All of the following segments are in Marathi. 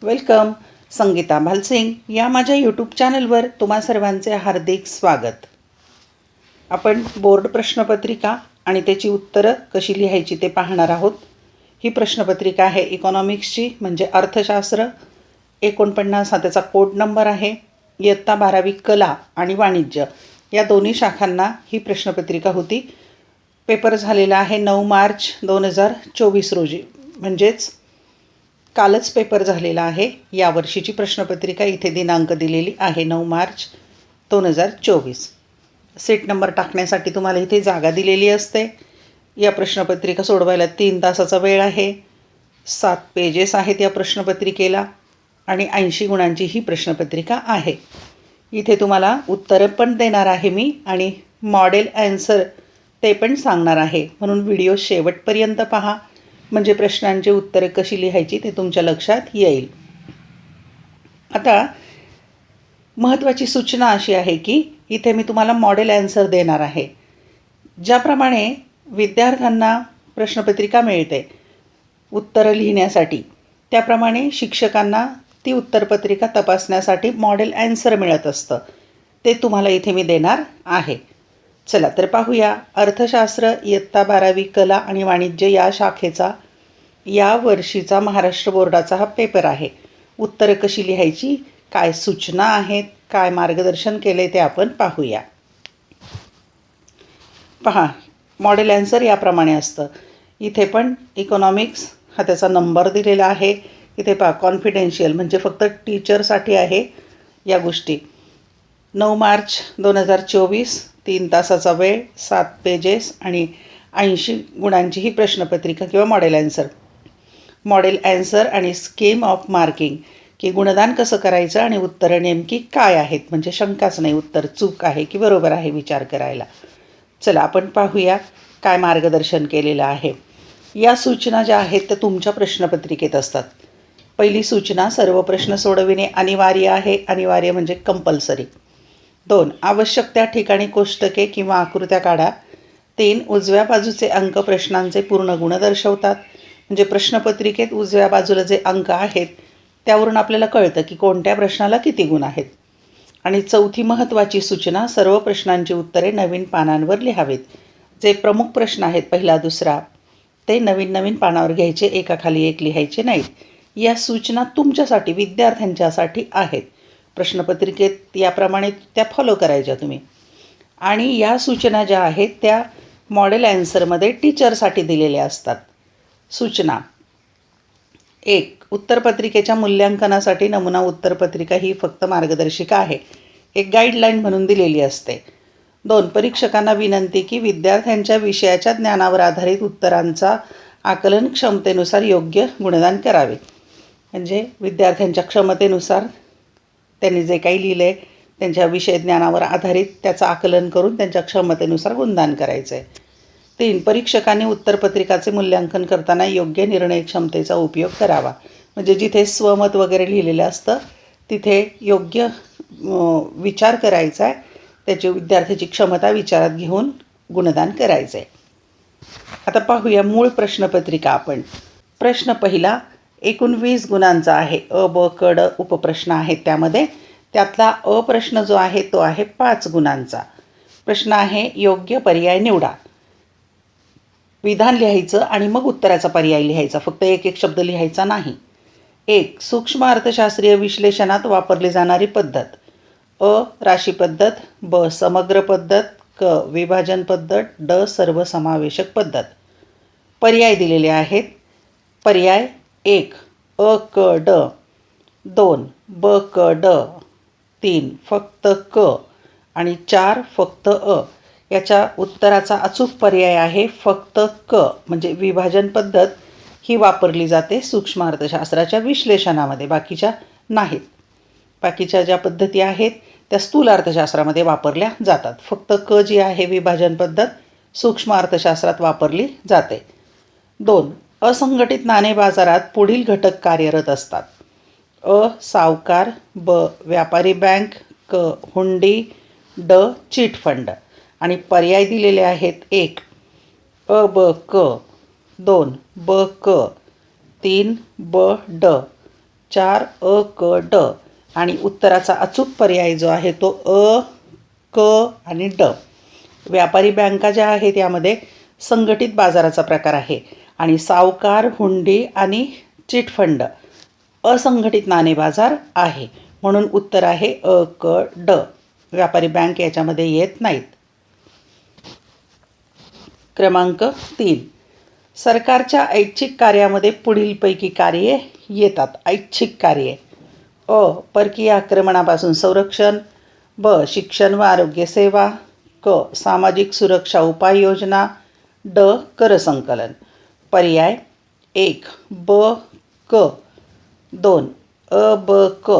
वेलकम. संगीता भालसिंग या माझ्या यूट्यूब चॅनलवर तुम्हा सर्वांचे हार्दिक स्वागत. आपण बोर्ड प्रश्नपत्रिका आणि त्याची उत्तरं कशी लिहायची ते पाहणार आहोत. ही प्रश्नपत्रिका आहे इकॉनॉमिक्सची, म्हणजे अर्थशास्त्र. 49 हा त्याचा कोड नंबर आहे. इयत्ता 12वी कला आणि वाणिज्य या दोन्ही शाखांना ही प्रश्नपत्रिका होती. पेपर झालेला आहे 9 मार्च 2024 रोजी, म्हणजेच कालच पेपर झालेला आहे. यावर्षीची प्रश्नपत्रिका इथे दिनांक दिलेली आहे 9 मार्च 2024. सीट नंबर टाकण्यासाठी तुम्हाला इथे जागा दिलेली असते. या प्रश्नपत्रिका सोडवायला 3 तासाचा वेळ आहे. 7 पेजेस आहेत या प्रश्नपत्रिकेला आणि 80 गुणांची ही प्रश्नपत्रिका आहे. इथे तुम्हाला उत्तरं पण देणार आहे मी आणि मॉडेल ॲन्सर ते पण सांगणार आहे. म्हणून व्हिडिओ शेवटपर्यंत पहा, म्हणजे प्रश्नांची उत्तरे कशी लिहायची ते तुमच्या लक्षात येईल. आता महत्त्वाची सूचना अशी आहे की इथे मी तुम्हाला मॉडेल ॲन्सर देणार आहे. ज्याप्रमाणे विद्यार्थ्यांना प्रश्नपत्रिका मिळते उत्तरं लिहिण्यासाठी, त्याप्रमाणे शिक्षकांना ती उत्तरपत्रिका तपासण्यासाठी मॉडेल ॲन्सर मिळत असतं. ते तुम्हाला इथे मी देणार आहे. चला तर पाहूया. अर्थशास्त्र इयत्ता 12वी कला आणि वाणिज्य या शाखेचा या वर्षीचा महाराष्ट्र बोर्डाचा हा पेपर आहे. उत्तरं कशी लिहायची, काय सूचना आहेत, काय मार्गदर्शन केले ते आपण पाहूया. पहा, मॉडेल ॲन्सर याप्रमाणे असतं. इथे पण इकॉनॉमिक्स हा त्याचा नंबर दिलेला आहे. इथे पहा, कॉन्फिडेन्शियल म्हणजे फक्त टीचरसाठी आहे या गोष्टी. 9 मार्च 2024, 3 तासाचा वेळ, 7 पेजेस आणि 80 गुणांची ही प्रश्नपत्रिका किंवा मॉडेल ॲन्सर. मॉडेल ॲन्सर आणि स्कीम ऑफ मार्किंग, की गुणदान कसं करायचं आणि उत्तरं नेमकी काय आहेत, म्हणजे शंकाच नाही उत्तर चूक आहे की बरोबर आहे विचार करायला. चला आपण पाहूया काय मार्गदर्शन केलेलं आहे. या सूचना ज्या आहेत त्या तुमच्या प्रश्नपत्रिकेत असतात. पहिली सूचना, सर्व प्रश्न सोडविणे अनिवार्य आहे. अनिवार्य म्हणजे कंपल्सरी. 2, आवश्यक त्या ठिकाणी कोष्टके किंवा आकृत्या काढा. 3, उजव्या बाजूचे अंक प्रश्नांचे पूर्ण गुण दर्शवतात. म्हणजे प्रश्नपत्रिकेत उजव्या बाजूला जे अंक आहेत त्यावरून आपल्याला कळतं की कोणत्या प्रश्नाला किती गुण आहेत. आणि 4थी महत्त्वाची सूचना, सर्व प्रश्नांची उत्तरे नवीन पानांवर लिहावेत. जे प्रमुख प्रश्न आहेत पहिला दुसरा ते नवीन पानावर घ्यायचे, एकाखाली एक लिहायचे नाहीत. या सूचना तुमच्यासाठी, विद्यार्थ्यांच्यासाठी आहेत. प्रश्नपत्रिकेत याप्रमाणे त्या फॉलो करायच्या तुम्ही. आणि या सूचना ज्या आहेत त्या मॉडेल ॲन्सरमध्ये टीचरसाठी दिलेल्या असतात. सूचना 1, उत्तरपत्रिकेच्या मूल्यांकनासाठी नमुना उत्तरपत्रिका ही फक्त मार्गदर्शिका आहे, एक गाईडलाईन म्हणून दिलेली असते. 2, परीक्षकांना विनंती की विद्यार्थ्यांच्या विषयाच्या ज्ञानावर आधारित उत्तरांचा आकलन क्षमतेनुसार योग्य गुणदान करावे. म्हणजे विद्यार्थ्यांच्या क्षमतेनुसार त्यांनी जे काही लिहिलं आहे त्यांच्या विषय ज्ञानावर आधारित त्याचं आकलन करून त्यांच्या क्षमतेनुसार गुणदान करायचं आहे. 3, परीक्षकांनी उत्तरपत्रिकाचे मूल्यांकन करताना योग्य निर्णय क्षमतेचा उपयोग करावा. म्हणजे जिथे स्वमत वगैरे लिहिलेलं असतं तिथे योग्य विचार करायचा आहे, त्याची विद्यार्थ्याची क्षमता विचारात घेऊन गुणदान करायचं आहे. आता पाहूया मूळ प्रश्नपत्रिका आपण. प्रश्न पहिला एकूण 20 गुणांचा आहे. अ, ब, क, ड उपप्रश्न आहेत त्यामध्ये. त्यातला अ प्रश्न जो आहे तो आहे 5 गुणांचा. प्रश्न आहे योग्य पर्याय निवडा. विधान लिहायचं आणि मग उत्तराचा पर्याय लिहायचा, फक्त एक शब्द लिहायचा नाही. 1, सूक्ष्म अर्थशास्त्रीय विश्लेषणात वापरली जाणारी पद्धत. अ, राशी पद्धत. ब, समग्र पद्धत. क, विभाजन पद्धत. ड, सर्वसमावेशक पद्धत. पर्याय दिलेले आहेत. पर्याय 1, अ, क, ड. 2, ब, क, ड. 3, फक्त क. आणि 4, फक्त अ. याच्या उत्तराचा अचूक पर्याय आहे फक्त क, म्हणजे विभाजन पद्धत ही वापरली जाते सूक्ष्म अर्थशास्त्राच्या विश्लेषणामध्ये, बाकीच्या नाहीत. बाकीच्या ज्या पद्धती आहेत त्या स्थूल अर्थशास्त्रामध्ये वापरल्या जातात. फक्त क जी आहे विभाजन पद्धत सूक्ष्म अर्थशास्त्रात वापरली जाते. 2, असंघटित नाणे बाजारात पुढील घटक कार्यरत असतात. अ, सावकार. ब, व्यापारी बँक. क, हुंडी. ड, चिट फंड. आणि पर्याय दिलेले आहेत. 1, अ, ब, क. 2, ब, क. 3, ब, ड. 4 अ क ड आणि उत्तराचा अचूक पर्याय जो आहे तो अ क आणि ड. व्यापारी बँका ज्या आहेत यामध्ये संघटित बाजाराचा प्रकार आहे आणि सावकार, हुंडी आणि चिटफंड असंघटित नाणे बाजार आहे. म्हणून उत्तर आहे अ क ड. व्यापारी बँक याच्यामध्ये येत नाहीत. क्रमांक 3. सरकारच्या ऐच्छिक कार्यामध्ये पुढीलपैकी कार्ये येतात. ऐच्छिक कार्ये: अ. परकीय आक्रमणापासून संरक्षण. ब. शिक्षण व आरोग्य सेवा. क. सामाजिक सुरक्षा उपाययोजना. ड. कर संकलन. पर्याय: 1. ब क. 2. अ ब क.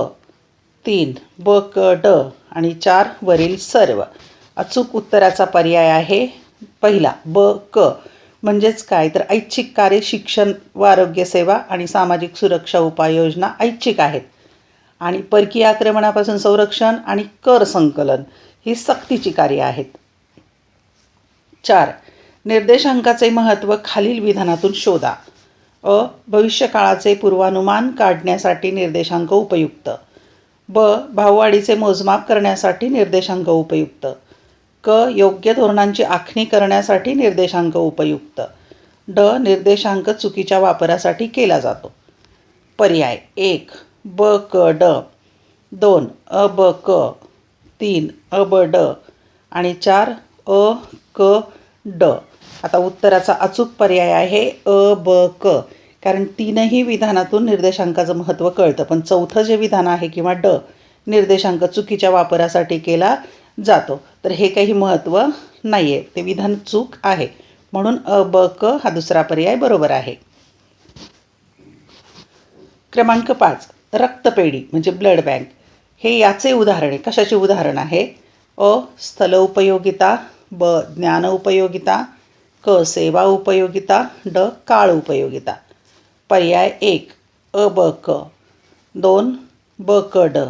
3. ब क ड आणि 4. वरील सर्व. अचूक उत्तराचा पर्याय आहे पहिला ब क. म्हणजेच काय तर ऐच्छिक कार्य शिक्षण व आरोग्य सेवा आणि सामाजिक सुरक्षा उपाययोजना ऐच्छिक आहेत आणि परकीय आक्रमणापासून संरक्षण आणि कर संकलन ही सक्तीची कार्य आहेत. 4. निर्देशांकाचे महत्त्व खालील विधानातून शोधा. अ. भविष्यकाळाचे पूर्वानुमान काढण्यासाठी निर्देशांक उपयुक्त. ब. भाववाढीचे मोजमाप करण्यासाठी निर्देशांक उपयुक्त. क. योग्य धोरणांची आखणी करण्यासाठी निर्देशांक उपयुक्त. ड. निर्देशांक चुकीच्या वापरासाठी केला जातो. पर्याय: 1. ब क ड. 2. अ ब क. 3. अ ब ड आणि 4. अ क ड. आता उत्तराचा अचूक पर्याय आहे अ ब क. कारण तीनही विधानातून निर्देशांकाचं महत्त्व कळतं, पण चौथं जे विधान आहे किंवा ड निर्देशांक चुकीच्या वापरासाठी केला जातो, तर हे काही महत्त्व नाही आहे, ते विधान चूक आहे. म्हणून अ ब क हा दुसरा पर्याय बरोबर आहे. क्रमांक 5. रक्तपेढी म्हणजे ब्लड बँक हे याचे उदाहरण आहे. कशाचे उदाहरण आहे? अ. स्थल उपयोगिता. ब. ज्ञान उपयोगिता. क. सेवा उपयोगिता. ड. काळ उपयोगिता. पर्याय: 1. अ ब क. 2. ब क ड.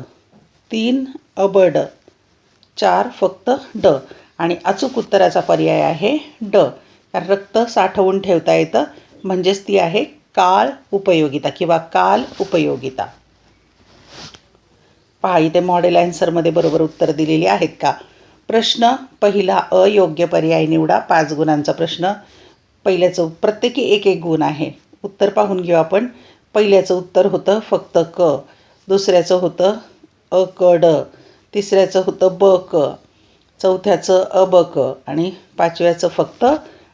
3. अ ब ड. 4. फक्त ड आणि अचूक उत्तराचा पर्याय आहे ड. कारण रक्त साठवून ठेवता येतं, म्हणजेच ती आहे काळ उपयोगिता किंवा काल उपयोगिता. पहा इथे मॉडेल ॲन्सरमध्ये बरोबर उत्तर दिलेली आहेत का? प्रश्न पहिला अयोग्य पर्याय निवडा. 5 गुणांचा प्रश्न. पहिल्याचं प्रत्येकी 1-1 गुण आहे. उत्तर पाहून घेऊ आपण. पहिल्याचं उत्तर होतं फक्त क. दुसऱ्याचं होतं अ क ड. तिसऱ्याचं होतं ब क. चौथ्याचं अ ब क आणि 5व्याचं फक्त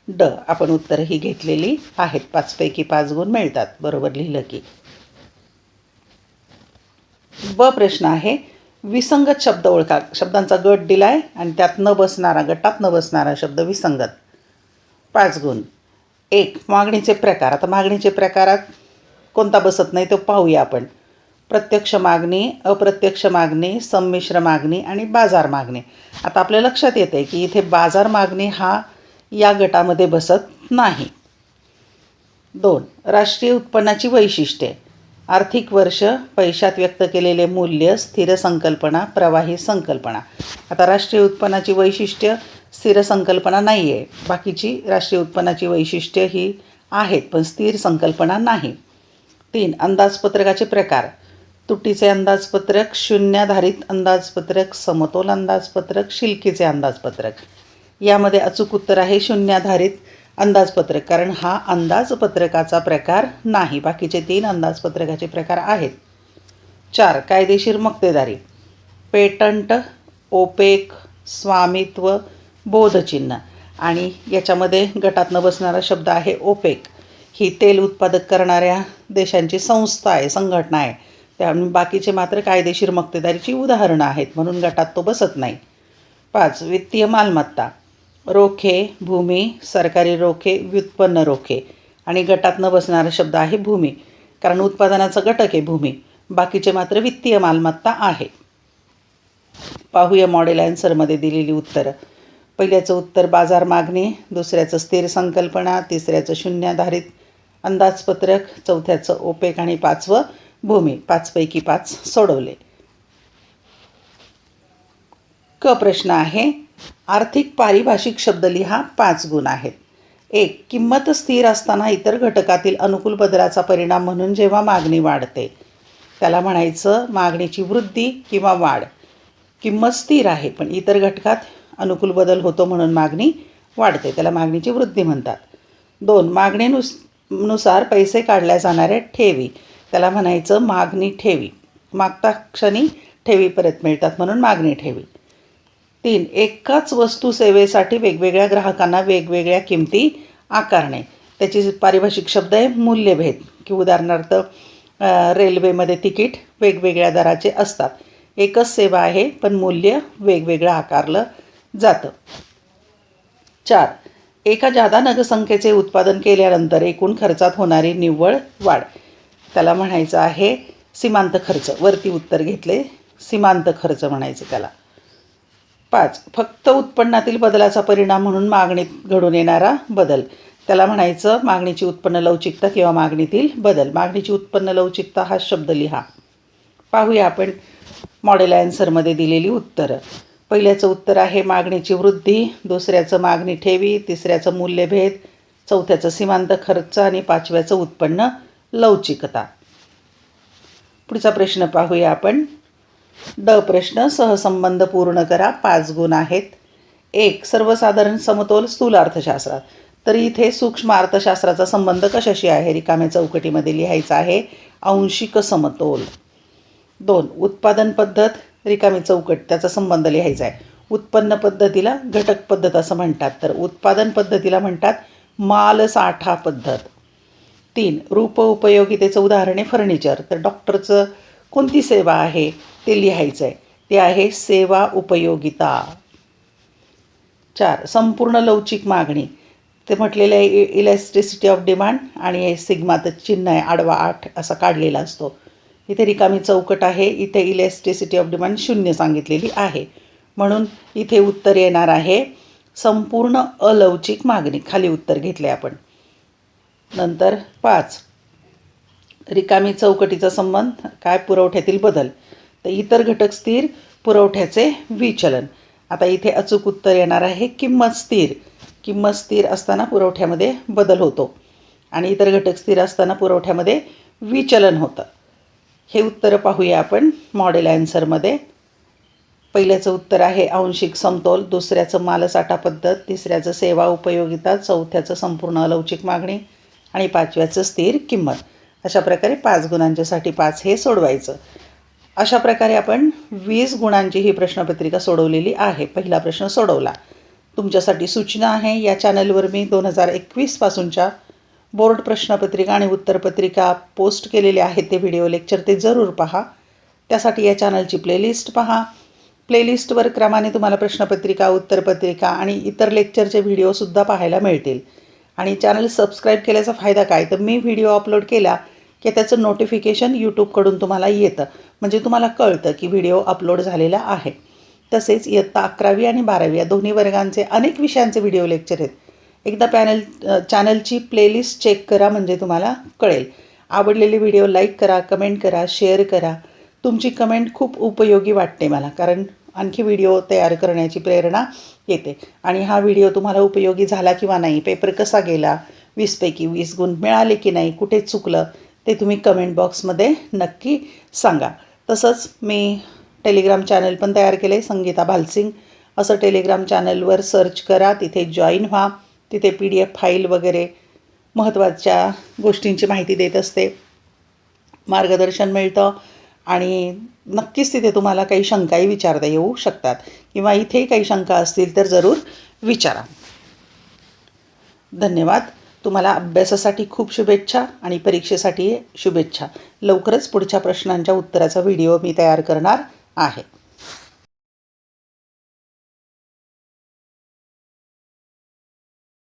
ड. आपण उत्तरही घेतलेली आहेत. 5पैकी 5 गुण मिळतात बरोबर लिहिलं की. ब प्रश्न आहे विसंगत शब्द ओळखा. शब्दांचा गट दिलाय आणि त्यात न बसणारा, गटात न बसणारा शब्द विसंगत. 5 गुण. 1. मागणीचे प्रकार. आता मागणीचे प्रकारात कोणता बसत नाही तो पाहूया आपण. प्रत्यक्ष मागणी, अप्रत्यक्ष मागणी, संमिश्र मागणी आणि बाजार मागणी. आता आपल्या लक्षात येते की इथे बाजार मागणी हा या गटामध्ये बसत नाही. 2. राष्ट्रीय उत्पन्नाची वैशिष्ट्ये. आर्थिक वर्ष, पैशात व्यक्त केलेले मूल्य, स्थिर संकल्पना, प्रवाही संकल्पना. आता राष्ट्रीय उत्पन्नाची वैशिष्ट्य स्थिर संकल्पना नाही आहे. बाकीची राष्ट्रीय उत्पन्नाची वैशिष्ट्य ही आहेत पण स्थिर संकल्पना नाही. 3. अंदाजपत्रकाचे प्रकार. तुटीचे अंदाजपत्रक, शून्याधारित अंदाजपत्रक, समतोल अंदाजपत्रक, शिल्कीचे अंदाजपत्रक. यामध्ये अचूक उत्तर आहे शून्याधारित अंदाजपत्रक, कारण हा अंदाजपत्रकाचा प्रकार नाही. बाकीचे 3 अंदाजपत्रकाचे प्रकार आहेत. 4. कायदेशीर मक्तेदारी. पेटंट, ओपेक, स्वामित्व, बोधचिन्ह आणि याच्यामध्ये गटात न बसणारा शब्द आहे ओपेक. ही तेल उत्पादक करणाऱ्या देशांची संस्था आहे, संघटना आहे. त्यामुळे बाकीचे मात्र कायदेशीर मक्तेदारीची उदाहरणं आहेत, म्हणून गटात तो बसत नाही. 5. वित्तीय मालमत्ता. रोखे, भूमी, सरकारी रोखे, व्युत्पन्न रोखे आणि गटात न बसणारा शब्द आहे भूमी, कारण उत्पादनाचा घटक आहे भूमी. बाकीचे मात्र वित्तीय मालमत्ता आहे. पाहूया मॉडेल ॲन्सरमध्ये दिलेली उत्तरं. पहिल्याचं उत्तर बाजार मागणी, दुसऱ्याचं स्थिर संकल्पना, तिसऱ्याचं शून्याधारित अंदाजपत्रक, चौथ्याचं ओपेक आणि 5वं भूमी. 5पैकी 5 सोडवले. क प्रश्न आहे आर्थिक पारिभाषिक शब्द लिहा. 5 गुण आहेत. 1. किंमत स्थिर असताना इतर घटकातील अनुकूल बदलाचा परिणाम म्हणून जेव्हा मागणी वाढते. त्याला म्हणायचं मागणीची वृद्धी किंवा वाढ. किंमत स्थिर आहे पण इतर घटकात अनुकूल बदल होतो म्हणून मागणी वाढते, त्याला मागणीची वृद्धी म्हणतात. 2. मागणीनुसार पैसे काढल्या जाणाऱ्या ठेवी, त्याला म्हणायचं मागणी ठेवी. मागता क्षणी ठेवी परत मिळतात म्हणून मागणी ठेवी. 3. एकाच वस्तू सेवेसाठी वेगवेगळ्या ग्राहकांना वेगवेगळ्या किमती आकारणे, त्याची पारिभाषिक शब्द आहे मूल्यभेद. की उदाहरणार्थ रेल्वेमध्ये तिकीट वेगवेगळ्या दराचे असतात, एकच सेवा आहे पण मूल्य वेगवेगळं आकारलं जातं. 4. एका जादा नगसंख्येचे उत्पादन केल्यानंतर एकूण खर्चात होणारी निव्वळ वाढ, त्याला म्हणायचं आहे सीमांत खर्च. वरती उत्तर घेतले, सीमांत खर्च म्हणायचं त्याला. 5. फक्त उत्पन्नातील बदलाचा परिणाम म्हणून मागणीत घडून येणारा बदल, त्याला म्हणायचं मागणीची उत्पन्न लवचिकता किंवा मागणीतील बदल. मागणीची उत्पन्न लवचिकता हा शब्द लिहा. पाहूया आपण मॉडेल ॲन्सरमध्ये दिलेली उत्तरं. पहिल्याचं उत्तर आहे मागणीची वृद्धी, दुसऱ्याचं मागणी ठेवी, तिसऱ्याचं मूल्यभेद, चौथ्याचं सीमांत खर्च आणि पाचव्याचं उत्पन्न लवचिकता. पुढचा प्रश्न पाहूया आपण. प्रश्न सहसंबंध पूर्ण करा. 5 गुण आहेत. 1. सर्वसाधारण समतोल स्थूल अर्थशास्त्रात, तर इथे सूक्ष्म अर्थशास्त्राचा संबंध कशाशी आहे? रिकाम्या चौकटीमध्ये लिहायचा आहे आंशिक समतोल. 2. उत्पादन पद्धत, रिकामी चौकट, त्याचा संबंध लिहायचा आहे. उत्पन्न पद्धतीला घटक पद्धत असं म्हणतात, तर उत्पादन पद्धतीला म्हणतात माल साठा पद्धत. 3. रूप उपयोगितेचं उदाहरण आहे फर्निचर, तर डॉक्टरचं कोणती सेवा आहे ते लिहायचं आहे, ते आहे सेवा उपयोगिता. 4. संपूर्ण लवचिक मागणी, ते म्हटलेलं आहे इलॅस्टिसिटी ऑफ डिमांड आणि सिग्माचं चिन्ह आहे आडवा 8 असा काढलेला असतो. इथे रिकामी चौकट आहे, इथे इलॅस्टिसिटी ऑफ डिमांड 0 सांगितलेली आहे, म्हणून इथे उत्तर येणार आहे संपूर्ण अलवचिक मागणी. खाली उत्तर घेतले आपण. नंतर 5. रिकामी चौकटीचा संबंध काय? पुरवठ्यातील बदल, तर इतर घटक स्थिर, पुरवठ्याचे विचलन. आता इथे अचूक उत्तर येणार आहे किंमत स्थिर. किंमत स्थिर असताना पुरवठ्यामध्ये बदल होतो आणि इतर घटक स्थिर असताना पुरवठ्यामध्ये विचलन होतं. हे उत्तरं पाहूया आपण मॉडेल ॲन्सरमध्ये. पहिल्याचं उत्तर आहे आंशिक समतोल, दुसऱ्याचं मालसाठा पद्धत, तिसऱ्याचं सेवा उपयोगिता, चौथ्याचं संपूर्ण अलवचिक मागणी आणि पाचव्याचं स्थिर किंमत. अशा प्रकारे 5 गुणांच्यासाठी 5 हे सोडवायचं. अशा प्रकारे आपण 20 गुणांची ही प्रश्नपत्रिका सोडवलेली आहे. पहिला प्रश्न सोडवला. तुमच्यासाठी सूचना आहे, या चॅनलवर मी 2021 पासूनच्या बोर्ड प्रश्नपत्रिका आणि उत्तरपत्रिका पोस्ट केलेले आहेत, ते व्हिडिओ लेक्चर ते जरूर पहा. त्यासाठी या चॅनलची प्लेलिस्ट पहा. प्लेलिस्टवर क्रमाने तुम्हाला प्रश्नपत्रिका, उत्तरपत्रिका आणि इतर लेक्चरचे व्हिडिओसुद्धा पाहायला मिळतील. आणि चॅनल सबस्क्राईब केल्याचा फायदा काय, तर मी व्हिडिओ अपलोड केला की त्याचं नोटिफिकेशन यूट्यूबकडून तुम्हाला येतं, म्हणजे तुम्हाला कळतं की व्हिडिओ अपलोड झालेला आहे. तसेच इयत्ता 11वी आणि 12वी या दोन्ही वर्गांचे अनेक विषयांचे व्हिडिओ लेक्चर आहेत. एकदा चॅनलची प्लेलिस्ट चेक करा, म्हणजे तुम्हाला कळेल. आवडलेले व्हिडिओ लाईक करा, कमेंट करा, शेअर करा. तुमची कमेंट खूप उपयोगी वाटते मला, कारण आणखी व्हिडिओ तयार करण्याची प्रेरणा येते. आणि हा व्हिडिओ तुम्हाला उपयोगी झाला किंवा नाही, पेपर कसा गेला, 20 पैकी 20 गुण मिळाले की नाही, कुठे चुकलं, ते तुम्ही कमेंट बॉक्समध्ये नक्की सांगा. तसंच मी टेलिग्राम चॅनल पण तयार केले, संगीता भालसिंग असं टेलिग्राम चॅनलवर सर्च करा, तिथे जॉईन व्हा. तिथे PDF फाईल वगैरे महत्त्वाच्या गोष्टींची माहिती देत असते, मार्गदर्शन मिळतं आणि नक्कीच तिथे तुम्हाला काही शंकाही विचारता येऊ शकतात किंवा इथेही काही शंका असतील तर जरूर विचारा. धन्यवाद. तुम्हाला अभ्यासासाठी खूप शुभेच्छा आणि परीक्षेसाठी शुभेच्छा. लवकरच पुढच्या प्रश्नांच्या उत्तराचा व्हिडिओ मी तयार करणार आहे.